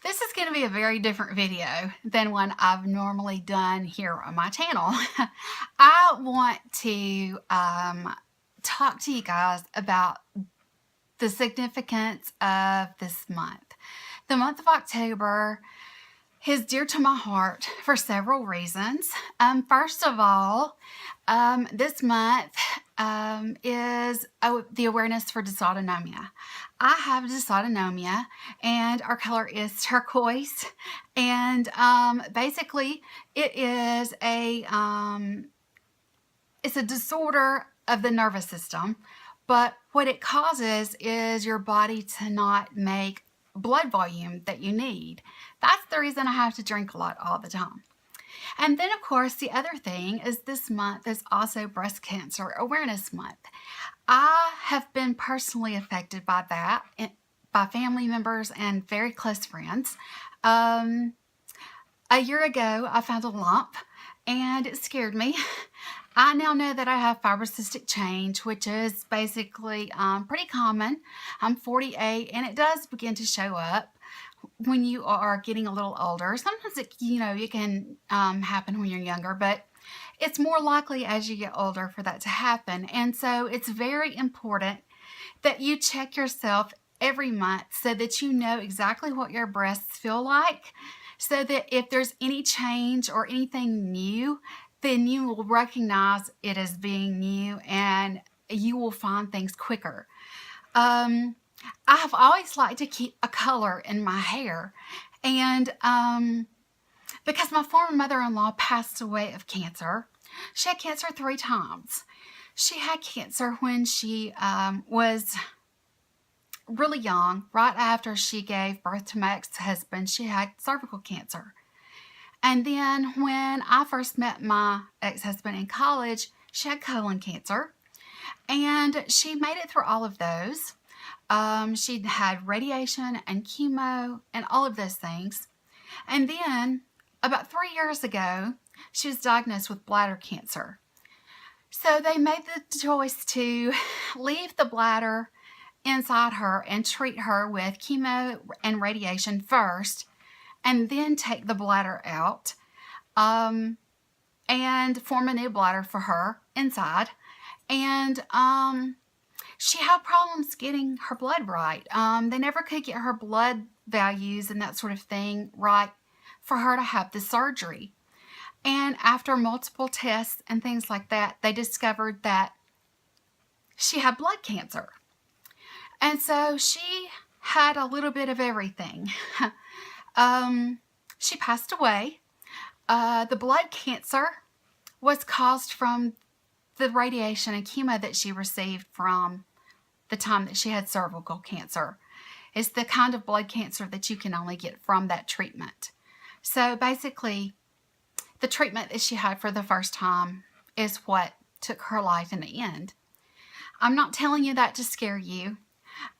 This is going to be a very different video than one I've normally done here on my channel. I want to talk to you guys about the significance of this month. The month of October is dear to my heart for several reasons. First of all, this month is the awareness for dysautonomia. I have dysautonomia, and our color is turquoise, and basically it is it's a disorder of the nervous system, but what it causes is your body to not make blood volume that you need. That's the reason I have to drink a lot all the time. And then, of course, the other thing is this month is also Breast Cancer Awareness Month. I have been personally affected by that, by family members and very close friends. A year ago, I found a lump, and it scared me. I now know that I have fibrocystic change, which is basically pretty common. I'm 48, and it does begin to show up when you are getting a little older. Sometimes it can happen when you're younger, but it's more likely as you get older for that to happen. And so it's very important that you check yourself every month so that you know exactly what your breasts feel like, so that if there's any change or anything new, then you will recognize it as being new and you will find things quicker. I have always liked to keep a color in my hair, and because my former mother-in-law passed away of cancer. She had cancer 3 times. She had cancer when she was really young. Right after she gave birth to my ex-husband, she had cervical cancer. And then when I first met my ex-husband in college, she had colon cancer. And she made it through all of those. She'd had radiation and chemo and all of those things. And then about 3 years ago, she was diagnosed with bladder cancer. So they made the choice to leave the bladder inside her and treat her with chemo and radiation first, and then take the bladder out and form a new bladder for her inside. And she had problems getting her blood right. They never could get her blood values and that sort of thing right for her to have the surgery. And after multiple tests and things like that, they discovered that she had blood cancer. And so she had a little bit of everything. She passed away. The blood cancer was caused from the radiation and chemo that she received from the time that she had cervical cancer. It's the kind of blood cancer that you can only get from that treatment. So basically, the treatment that she had for the first time is what took her life in the end. I'm not telling you that to scare you.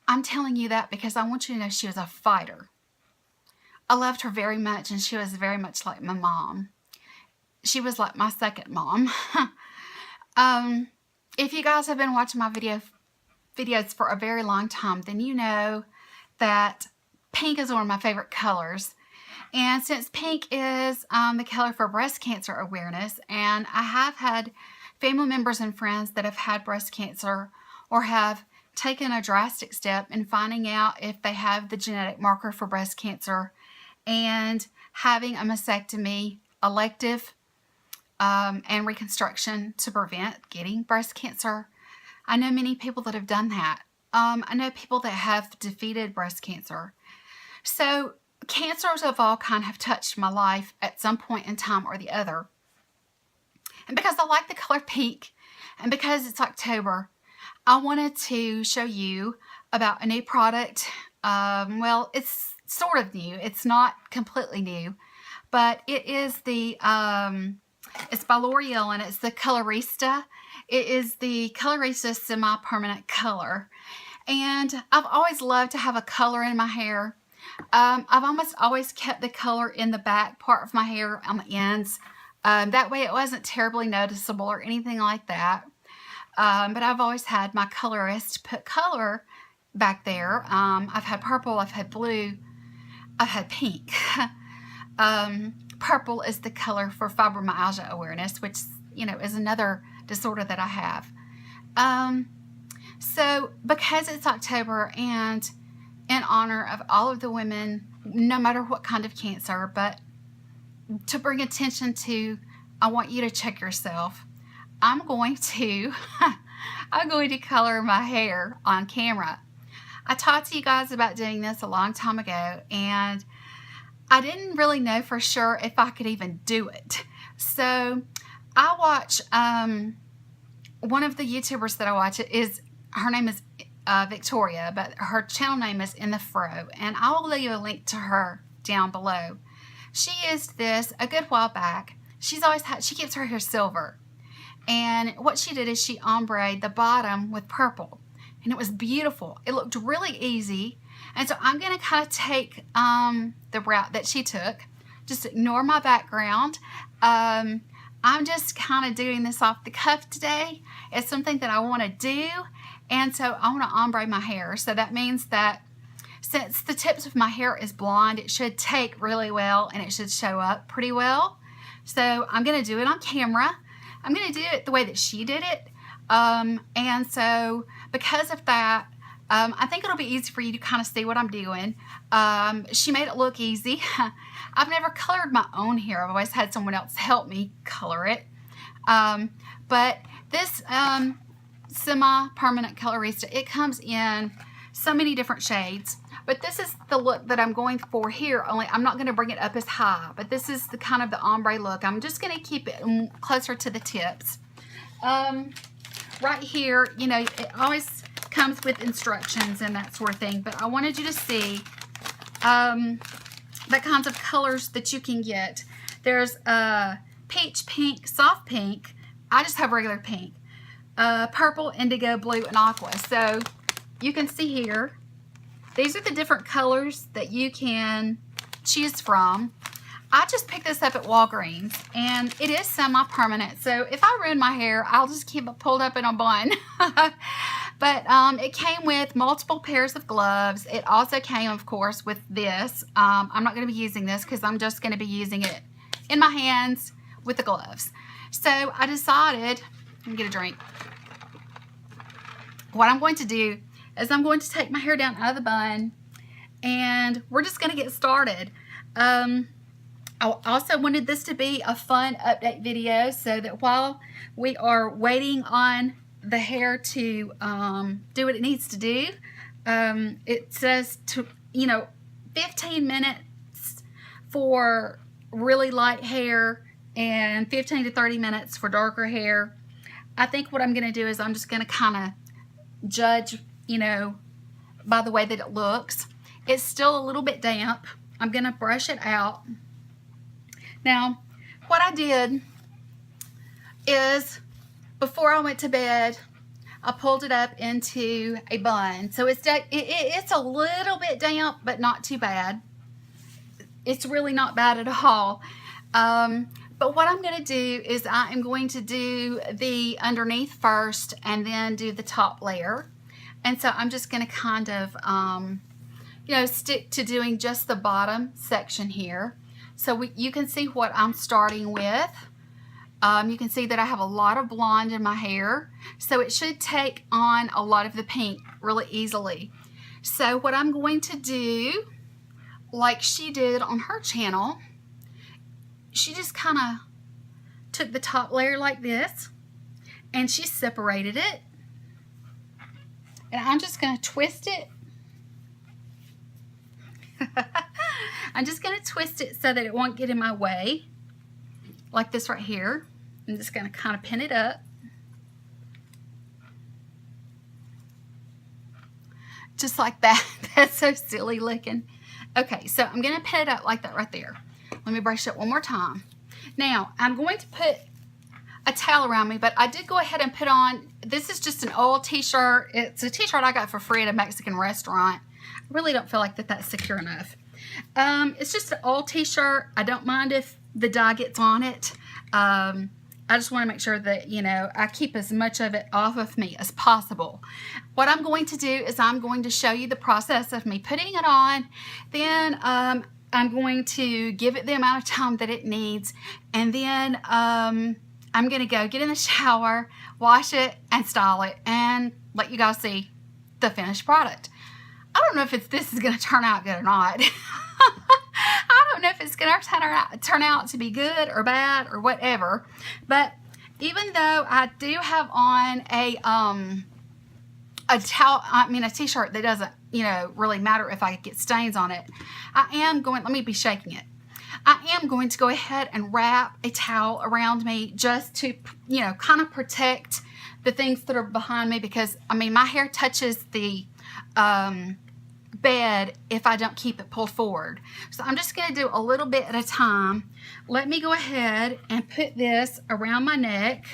I'm telling you that because I want you to know she was a fighter. I loved her very much, and she was very much like my mom. She was like my second mom. If you guys have been watching my videos for a very long time, then you know that pink is one of my favorite colors. And since pink is the color for breast cancer awareness, and I have had family members and friends that have had breast cancer or have taken a drastic step in finding out if they have the genetic marker for breast cancer and having a mastectomy, elective, and reconstruction to prevent getting breast cancer. I know many people that have done that. I know people that have defeated breast cancer. So cancers of all kind have touched my life at some point in time or the other. And because I like the color pink, and because it's October, I wanted to show you about a new product. Well, it's sort of new. It's not completely new, but it is the, it's by L'Oreal, and it's the Colorista. It is the Colorista Semi-Permanent Color. And I've always loved to have a color in my hair. I've almost always kept the color in the back part of my hair on the ends. That way it wasn't terribly noticeable or anything like that. But I've always had my colorist put color back there. I've had purple, I've had blue, I've had pink. Purple is the color for fibromyalgia awareness, which, you know, is another disorder that I have. So because it's October, and in honor of all of the women, no matter what kind of cancer, but to bring attention to, I want you to check yourself. I'm going to color my hair on camera. I talked to you guys about doing this a long time ago, and I didn't really know for sure if I could even do it. So I watch, one of the YouTubers that I watch is, her name is Victoria, but her channel name is In the Fro, and I will leave a link to her down below. She used this a good while back. She's always had, she keeps her hair silver, and what she did is she ombre'd the bottom with purple, and it was beautiful. It looked really easy, and so I'm going to kind of take the route that she took. Just ignore my background. I'm just kind of doing this off the cuff today. It's something that I want to do, and so I want to ombre my hair. So that means that since the tips of my hair is blonde, it should take really well, and it should show up pretty well. So I'm going to do it on camera. I'm going to do it the way that she did it. And so because of that, I think it'll be easy for you to kind of see what I'm doing. She made it look easy. I've never colored my own hair. I've always had someone else help me color it. But this semi-permanent colorista, it comes in so many different shades. But this is the look that I'm going for here, only I'm not going to bring it up as high. But this is the kind of the ombre look. I'm just going to keep it closer to the tips. Right here, you know, it always comes with instructions and that sort of thing, but I wanted you to see the kinds of colors that you can get. There's peach pink, soft pink. I just have regular pink. Purple, indigo, blue, and aqua. So you can see here, these are the different colors that you can choose from. I just picked this up at Walgreens, and it is semi-permanent. So if I ruin my hair, I'll just keep it pulled up in a bun. But it came with multiple pairs of gloves. It also came, of course, with this. I'm not going to be using this because I'm just going to be using it in my hands with the gloves. So I decided, let me get a drink. What I'm going to do is I'm going to take my hair down out of the bun, and we're just going to get started. I also wanted this to be a fun update video so that while we are waiting on the hair to do what it needs to do, it says to, 15 minutes for really light hair and 15 to 30 minutes for darker hair. I think what I'm going to do is I'm just going to kind of judge, by the way that it looks. It's still a little bit damp. I'm going to brush it out. Now, what I did is, before I went to bed, I pulled it up into a bun. So it's a little bit damp, but not too bad. It's really not bad at all. But what I'm going to do is I am going to do the underneath first and then do the top layer. And so I'm just going to kind of, stick to doing just the bottom section here. So you can see what I'm starting with. You can see that I have a lot of blonde in my hair, so it should take on a lot of the pink really easily. So what I'm going to do, like she did on her channel, she just kind of took the top layer like this, and she separated it. And I'm just going to twist it. I'm just going to twist it so that it won't get in my way, like this right here. I'm just going to kind of pin it up. just like that. That's so silly looking. Okay, so I'm going to put it up like that right there. Let me brush it one more time. Now, I'm going to put a towel around me, but I did go ahead and put on, this is just an old t-shirt. It's a t-shirt I got for free at a Mexican restaurant. I really don't feel like that's secure enough. It's just an old t-shirt. I don't mind if the dye gets on it. I just want to make sure that, you know, I keep as much of it off of me as possible. What I'm going to do is I'm going to show you the process of me putting it on. Then I'm going to give it the amount of time that it needs. And then I'm going to go get in the shower, wash it, and style it, and let you guys see the finished product. I don't know if this is going to turn out good or not. I don't know if it's going to turn out to be good or bad or whatever. But even though I do have on a t-shirt that doesn't, you know, really matter if I get stains on it, I am going, let me be shaking it. I am going to go ahead and wrap a towel around me just to, you know, kind of protect the things that are behind me, because, I mean, my hair touches the bed if I don't keep it pulled forward. So I'm just going to do a little bit at a time. Let me go ahead and put this around my neck.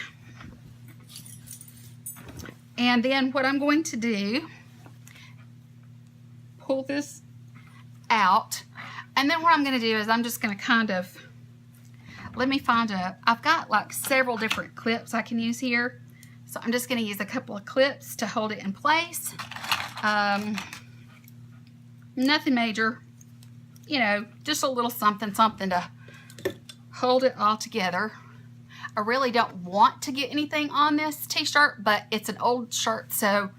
And then what I'm going to do, pull this out. And then what I'm going to do is I'm just going to kind of, let me find I've got like several different clips I can use here. So I'm just going to use a couple of clips to hold it in place. Nothing major, you know, just a little something to hold it all together. I really don't want to get anything on this t-shirt, but it's an old shirt, so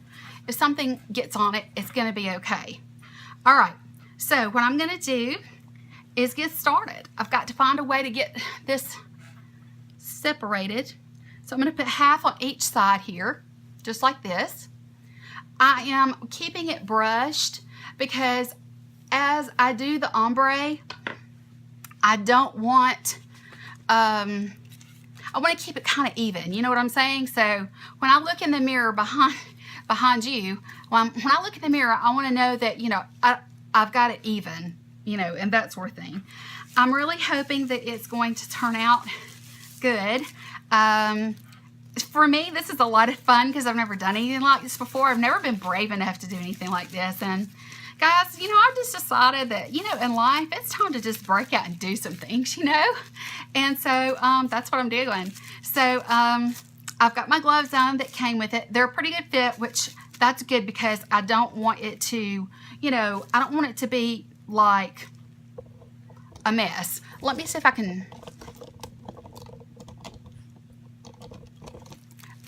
if something gets on it, it's going to be okay. All right, so what I'm going to do is get started. I've got to find a way to get this separated. So I'm going to put half on each side here, just like this. I am keeping it brushed because as I do the ombre, I don't want, I want to keep it kind of even. You know what I'm saying? So when I look in the mirror behind you, when I look in the mirror, I want to know that, you know, I've got it even, you know, and that sort of thing. I'm really hoping that it's going to turn out good. For me, this is a lot of fun because I've never done anything like this before. I've never been brave enough to do anything like this. And guys, you know, I've just decided that, you know, in life, it's time to just break out and do some things, you know. And so that's what I'm doing. So I've got my gloves on that came with it. They're a pretty good fit, which that's good because I don't want it to, you know, I don't want it to be like a mess. Let me see if I can.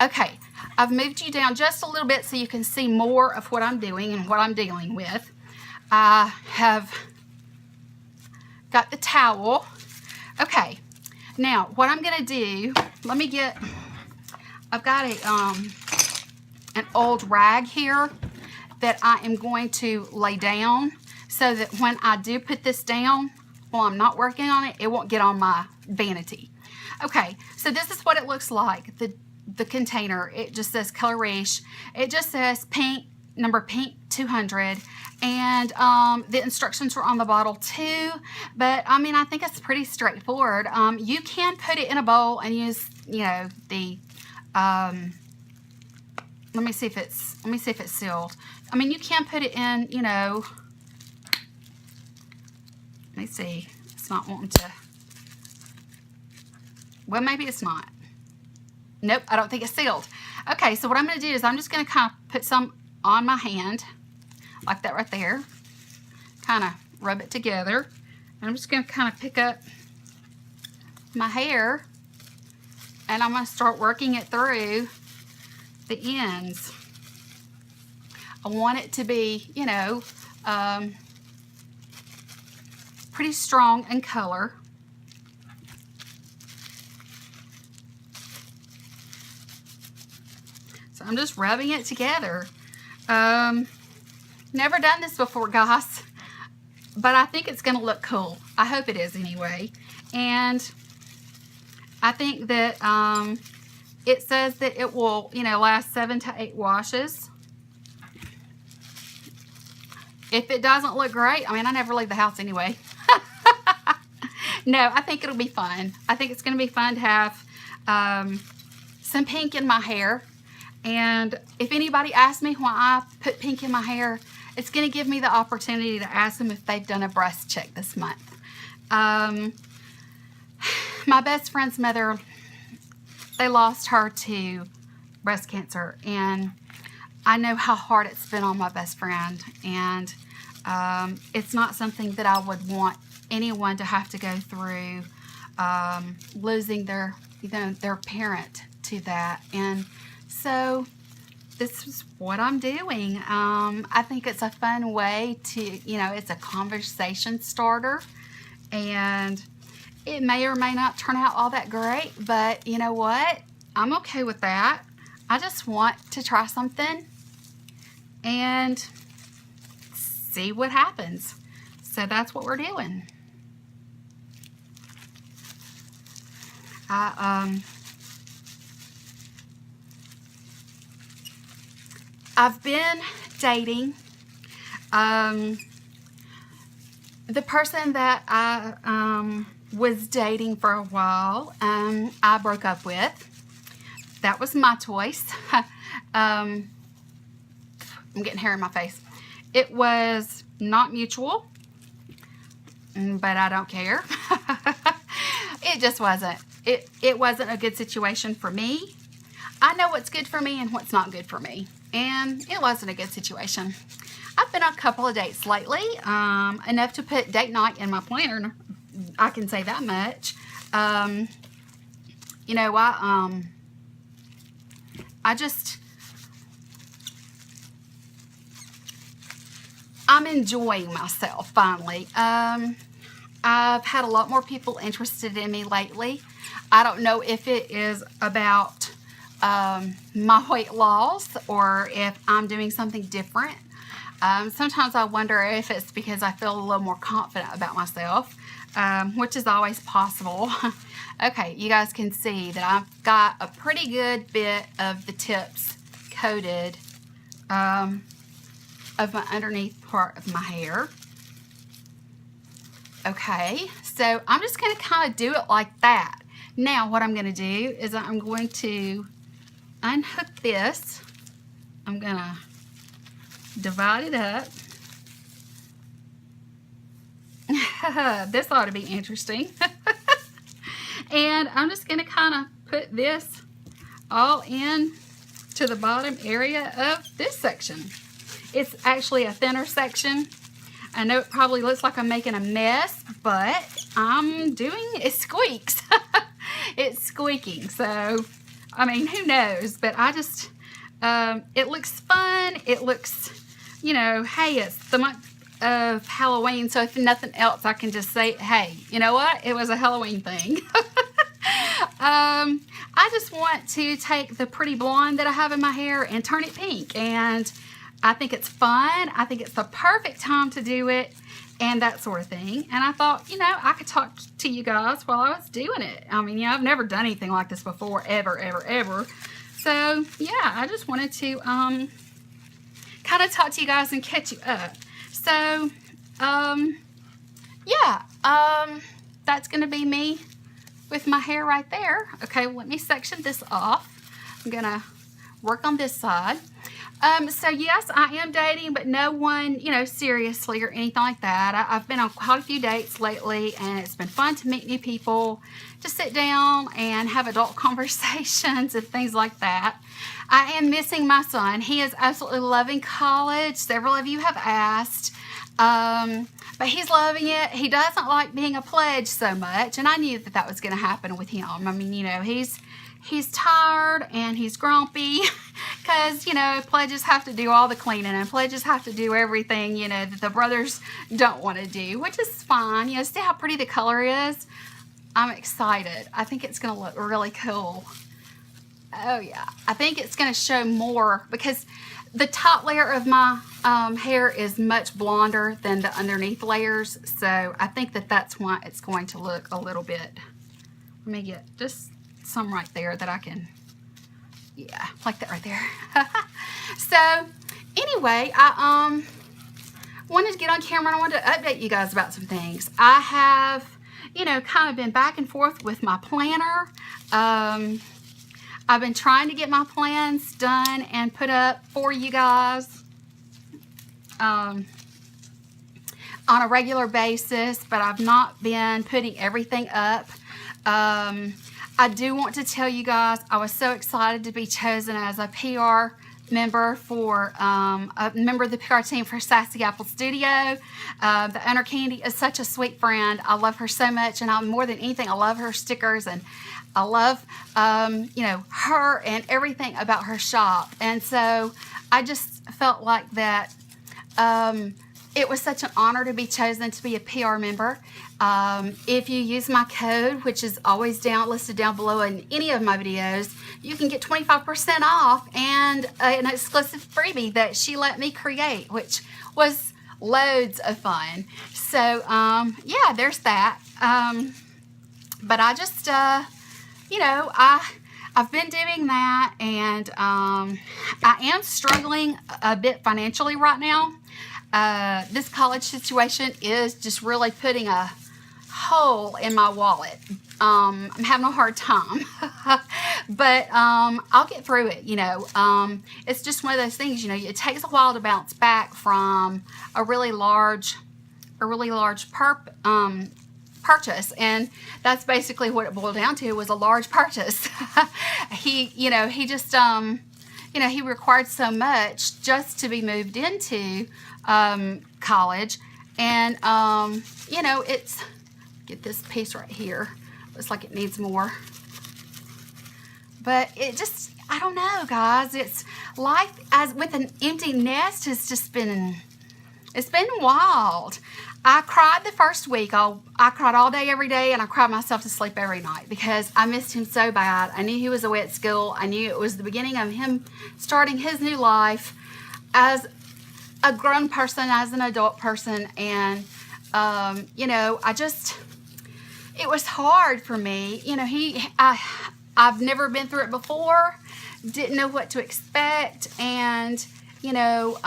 Okay, I've moved you down just a little bit so you can see more of what I'm doing and what I'm dealing with. I have got the towel. Okay, now what I'm gonna do, let me get, I've got an old rag here that I am going to lay down so that when I do put this down, while I'm not working on it, it won't get on my vanity. Okay, so this is what it looks like. The container, it just says Colorish. It just says pink, number pink 200, and the instructions were on the bottle too, but I mean, I think it's pretty straightforward. You can put it in a bowl and use, you know, the let me see if it's sealed. I mean, you can put it in, you know, let me see, it's not wanting to, well, maybe it's not. Nope, I don't think it's sealed. Okay, so what I'm going to do is I'm just going to kind of put some on my hand, like that right there. Kind of rub it together. And I'm just going to kind of pick up my hair, and I'm going to start working it through the ends. I want it to be, you know, pretty strong in color. So I'm just rubbing it together. Never done this before, guys, but I think it's gonna look cool. I hope it is anyway. And I think that it says that it will, you know, last 7 to 8 washes. If it doesn't look great, I mean, I never leave the house anyway. No, I think it'll be fun. I think it's going to be fun to have some pink in my hair. And if anybody asks me why I put pink in my hair, it's going to give me the opportunity to ask them if they've done a breast check this month. My best friend's mother, they lost her to breast cancer, and I know how hard it's been on my best friend, and it's not something that I would want anyone to have to go through, losing their parent to that. And so this is what I'm doing. I think it's a fun way to, it's a conversation starter, and it may or may not turn out all that great, but you know what? I'm okay with that. I just want to try something and see what happens. So that's what we're doing. I've been dating. The person that I was dating for a while, I broke up with. That was my choice. I'm getting hair in my face. It was not mutual, but I don't care. It just wasn't. It wasn't a good situation for me. I know what's good for me and what's not good for me, and it wasn't a good situation. I've been on a couple of dates lately, enough to put date night in my planner. I can say that much. I'm enjoying myself finally. I've had a lot more people interested in me lately. I don't know if it is about my weight loss or if I'm doing something different. Sometimes I wonder if it's because I feel a little more confident about myself, which is always possible. Okay, you guys can see that I've got a pretty good bit of the tips coated of my underneath part of my hair. Okay, so I'm just going to kind of do it like that. Now what I'm going to do is I'm going to unhook this. I'm going to divide it up. This ought to be interesting. And I'm just going to kind of put this all in to the bottom area of this section. It's actually a thinner section. I know it probably looks like I'm making a mess, but it squeaks. It's squeaking. So, I mean, who knows? But I just, it looks fun. It looks, hey, it's the month of Halloween. So if nothing else, I can just say, hey, you know what? It was a Halloween thing. I just want to take the pretty blonde that I have in my hair and turn it pink. And I think it's fun. I think it's the perfect time to do it and that sort of thing. And I thought, I could talk to you guys while I was doing it. I mean, I've never done anything like this before, ever, ever, ever. So, yeah, I just wanted to kind of talk to you guys and catch you up. So, that's going to be me with my hair right there. Okay, let me section this off. I'm going to work on this side. So yes, I am dating, but no one, seriously or anything like that. I've been on quite a few dates lately, and it's been fun to meet new people, to sit down and have adult conversations and things like that. I am missing my son. He is absolutely loving college. Several of you have asked, but he's loving it. He doesn't like being a pledge so much, and I knew that was going to happen with him. I mean, he's tired and he's grumpy because, pledges have to do all the cleaning and pledges have to do everything, that the brothers don't want to do, which is fine. See how pretty the color is? I'm excited. I think it's going to look really cool. Oh, yeah. I think it's going to show more because the top layer of my hair is much blonder than the underneath layers. So I think that's why it's going to look a little bit. Let me get just some right there that I can, like that right there. So anyway, wanted to get on camera and I wanted to update you guys about some things. I have, you know, kind of been back and forth with my planner. I've been trying to get my plans done and put up for you guys on a regular basis, but I've not been putting everything up. I do want to tell you guys, I was so excited to be chosen as a PR member for a member of the PR team for Sassy Apple Studio. The owner Candy is such a sweet friend. I love her so much, and more than anything, I love her stickers, and I love you know, her and everything about her shop. And so I just felt like that it was such an honor to be chosen to be a PR member. If you use my code, which is always listed down below in any of my videos, you can get 25% off and an exclusive freebie that she let me create, which was loads of fun. So yeah, there's that. But I just you know, I've been doing that, and I am struggling a bit financially right now. This college situation is just really putting a hole in my wallet. I'm having a hard time, but I'll get through it. You know, it's just one of those things. You know, it takes a while to bounce back from a really large purchase, and that's basically what it boiled down to, was a large purchase. You know, he just you know, he required so much just to be moved into college, and you know, it's, get this piece right here, looks like it needs more, but it just, I don't know, guys, it's life as with an empty nest has just been, it's been wild. I cried the first week. I cried all day, every day, and I cried myself to sleep every night because I missed him so bad. I knew he was away at school. I knew it was the beginning of him starting his new life as a grown person, as an adult person, and you know, it was hard for me. You know, I've never been through it before, didn't know what to expect, and you know,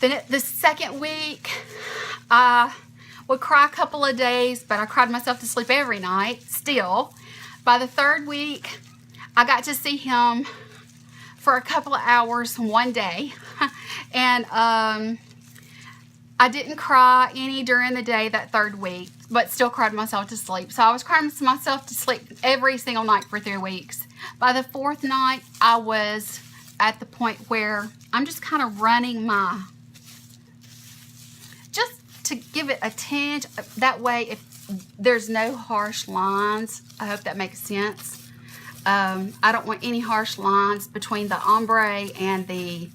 then the second week, I would cry a couple of days, but I cried myself to sleep every night still. By the third week, I got to see him for a couple of hours one day, and I didn't cry any during the day that third week, but still cried myself to sleep. So I was crying myself to sleep every single night for 3 weeks. By the fourth night, I was at the point where I'm just kind of running just to give it a tinge. That way, if there's no harsh lines, I hope that makes sense. I don't want any harsh lines between the ombre and the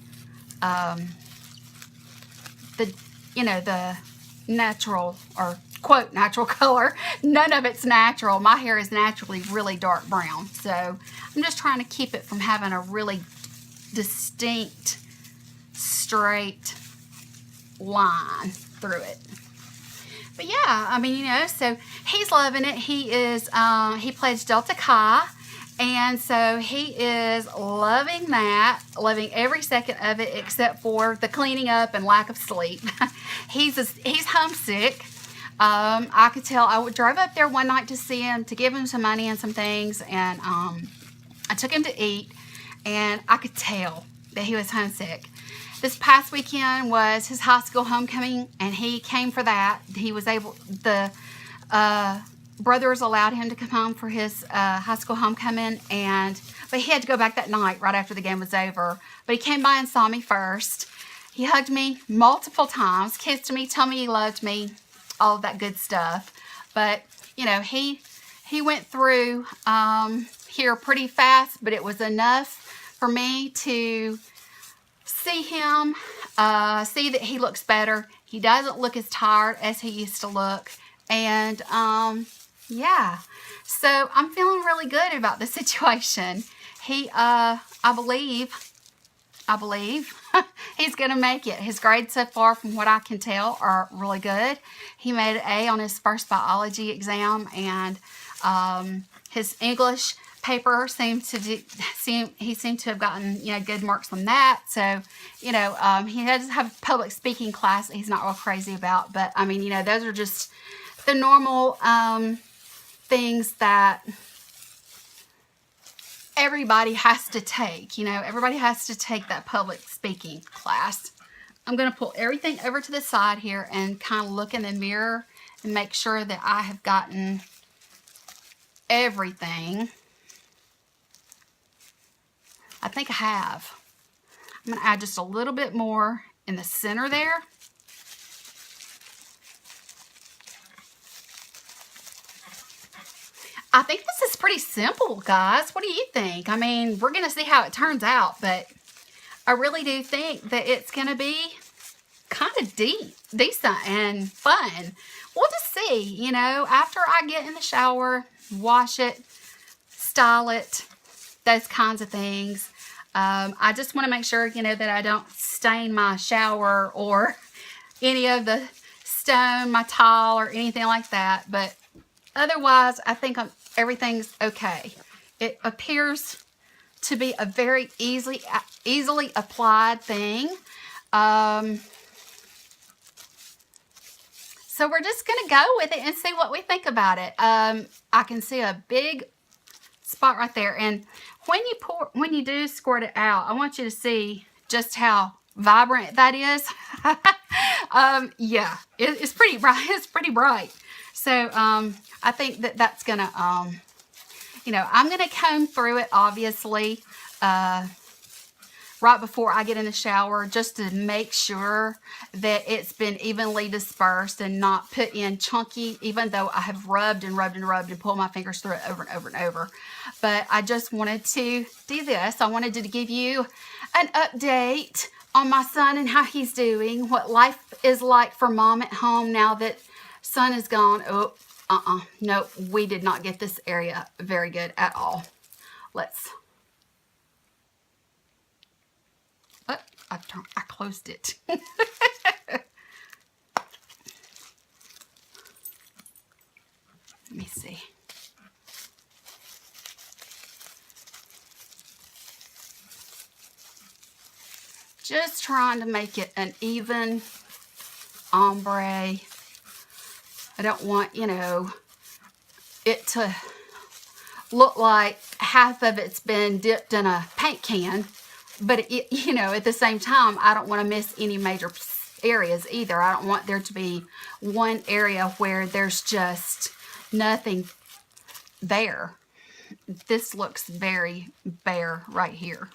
you know, the natural, or quote natural color. None of it's natural. My hair is naturally really dark brown, so I'm just trying to keep it from having a really distinct straight line through it. But yeah, I mean, you know, so he's loving it. He is he plays Delta Chi, and so he is loving that, loving every second of it, except for the cleaning up and lack of sleep. He's homesick. I could tell. I drove up there one night to see him, to give him some money and some things, and I took him to eat, and I could tell that he was homesick. This past weekend was his high school homecoming, and he came for that. He was able, the brothers allowed him to come home for his high school homecoming, but he had to go back that night right after the game was over. But he came by and saw me first. He hugged me multiple times, kissed me, told me he loved me, all of that good stuff. But, you know, he went through here pretty fast, but it was enough for me to see him, see that he looks better. He doesn't look as tired as he used to look. And yeah, so I'm feeling really good about the situation. He, I believe he's going to make it. His grades so far, from what I can tell, are really good. He made an A on his first biology exam, and his English paper seemed to he seemed to have gotten, you know, good marks on that. So, you know, he does have a public speaking class that he's not real crazy about, but I mean, you know, those are just the normal things that everybody has to take. You know, everybody has to take that public speaking class. I'm going to pull everything over to the side here and kind of look in the mirror and make sure that I have gotten everything. I think I have. I'm going to add just a little bit more in the center there. I think this is pretty simple, guys. What do you think? I mean, we're going to see how it turns out, but I really do think that it's going to be kind of decent and fun. We'll just see, you know, after I get in the shower, wash it, style it, those kinds of things. I just want to make sure, you know, that I don't stain my shower or any of the stone, my tile, or anything like that. But otherwise, I think everything's okay. It appears to be a very easily applied thing. So we're just going to go with it and see what we think about it. I can see a big spot right there. And when you do squirt it out, I want you to see just how vibrant that is. Yeah, it's pretty bright. It's pretty bright. So I think that that's going to, you know, I'm going to comb through it, obviously, right before I get in the shower, just to make sure that it's been evenly dispersed and not put in chunky, even though I have rubbed and rubbed and rubbed and pulled my fingers through it over and over and over. But I just wanted to do this. I wanted to give you an update on my son and how he's doing, what life is like for mom at home now that son is gone. Oh, no, we did not get this area very good at all. Let's... I closed it. Let me see. Just trying to make it an even ombre. I don't want, you know, it to look like half of it's been dipped in a paint can. But, you know, at the same time, I don't want to miss any major areas either. I don't want there to be one area where there's just nothing there. This looks very bare right here.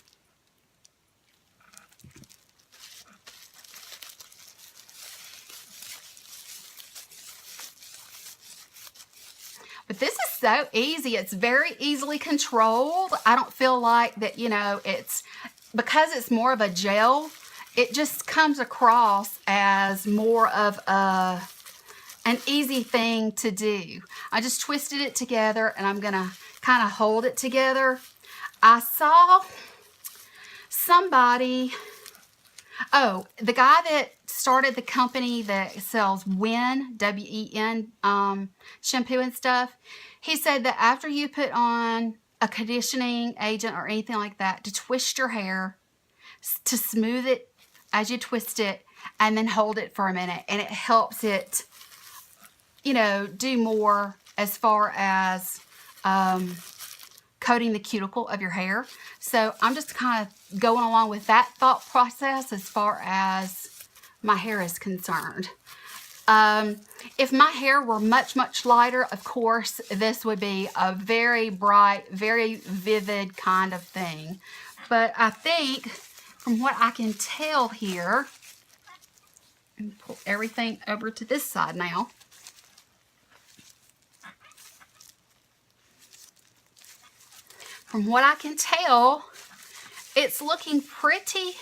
But this is so easy. It's very easily controlled. I don't feel like that, you know, it's... because it's more of a gel, it just comes across as more of an easy thing to do. I just twisted it together and I'm gonna kind of hold it together. I saw somebody, oh, the guy that started the company that sells Win, W-E-N, shampoo and stuff, he said that after you put on a conditioning agent or anything like that, to twist your hair, to smooth it as you twist it, and then hold it for a minute, and it helps it, you know, do more as far as coating the cuticle of your hair. So I'm just kind of going along with that thought process as far as my hair is concerned. If my hair were much, much lighter, of course, this would be a very bright, very vivid kind of thing. But I think, from what I can tell here, and pull everything over to this side now. From what I can tell, it's looking pretty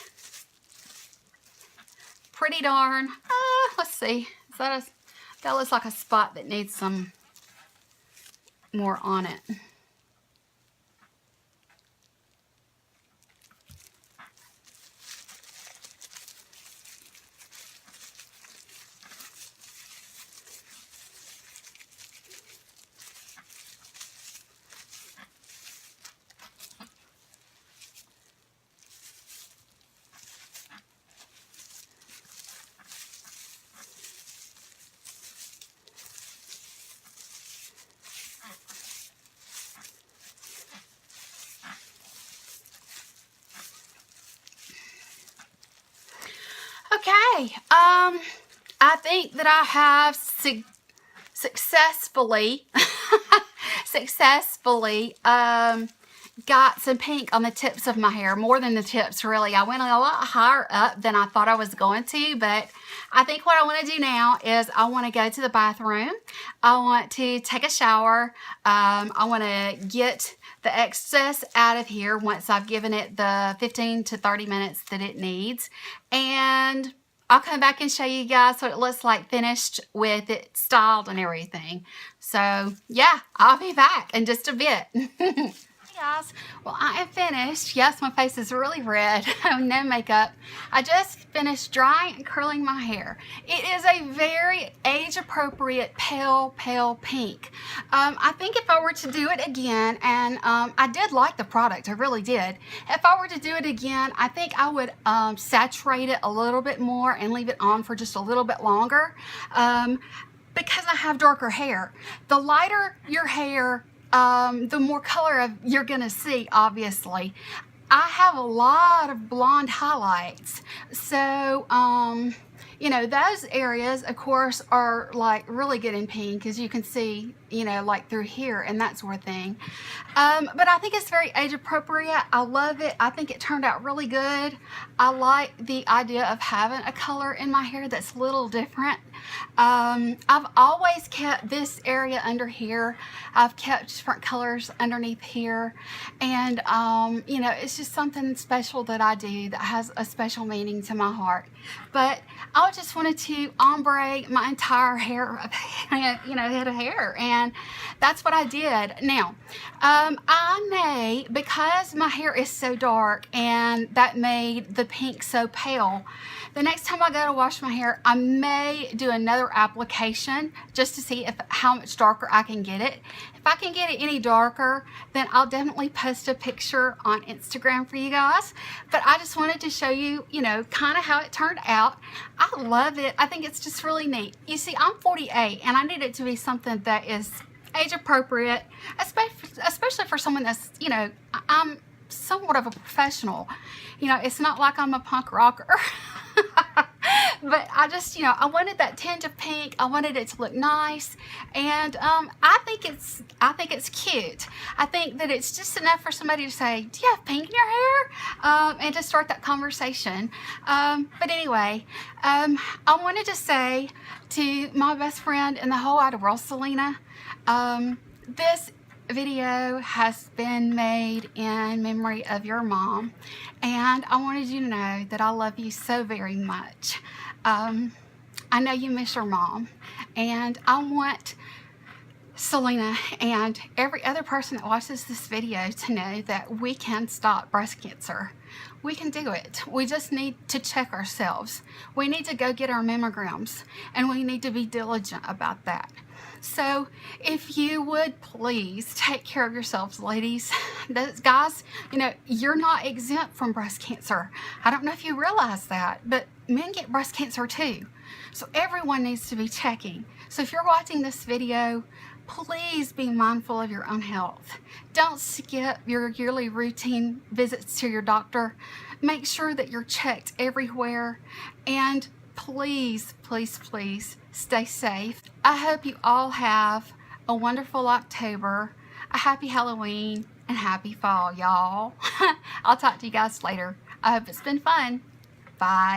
darn, let's see. Is that looks like a spot that needs some more on it. Okay, I think that I have successfully got some pink on the tips of my hair, more than the tips really. I went a lot higher up than I thought I was going to, but I think what I want to do now is I want to go to the bathroom. I want to take a shower. I want to get the excess out of here once I've given it the 15 to 30 minutes that it needs, and I'll come back and show you guys what it looks like finished with it styled and everything. So yeah, I'll be back in just a bit. Hey guys, well, I am finished. Yes, my face is really red. No makeup. I just finished drying and curling my hair. It is a very age appropriate pale pink. I think if I were to do it again, and I did like the product, I really did. If I were to do it again, I think I would saturate it a little bit more and leave it on for just a little bit longer, because I have darker hair. The lighter your hair, the more color you're gonna see, obviously. I have a lot of blonde highlights, so you know, those areas of course are like really good in pink, as you can see, you know, like through here and that sort of thing. But I think it's very age appropriate. I love it. I think it turned out really good. I like the idea of having a color in my hair that's a little different. I've always kept this area under here. I've kept different colors underneath here, and you know, it's just something special that I do that has a special meaning to my heart. But I just wanted to ombre my entire hair, you know, head of hair, and that's what I did. Now, I may, because my hair is so dark and that made the pink so pale, the next time I go to wash my hair, I may do another application just to see how much darker I can get it. If I can get it any darker, then I'll definitely post a picture on Instagram for you guys. But I just wanted to show you, you know, kind of how it turned out. I love it. I think it's just really neat. You see, I'm 48 and I need it to be something that is age appropriate, especially for someone that's, you know, I'm somewhat of a professional. You know, it's not like I'm a punk rocker. But I just, you know, I wanted that tinge of pink. I wanted it to look nice, and I think it's cute. I think that it's just enough for somebody to say, "Do you have pink in your hair?" And to start that conversation. But anyway, I wanted to say to my best friend in the whole wide world, Selena, this video has been made in memory of your mom, and I wanted you to know that I love you so very much. I know you miss your mom, and I want Selena and every other person that watches this video to know that we can stop breast cancer. We can do it. We just need to check ourselves. We need to go get our mammograms, and we need to be diligent about that. So if you would please take care of yourselves, ladies. Guys, you know, you're not exempt from breast cancer. I don't know if you realize that, but men get breast cancer too. So everyone needs to be checking. So if you're watching this video, please be mindful of your own health. Don't skip your yearly routine visits to your doctor. Make sure that you're checked everywhere, and please, please, please stay safe. I hope you all have a wonderful October, a happy Halloween, and happy fall, y'all. I'll talk to you guys later. I hope it's been fun. Bye.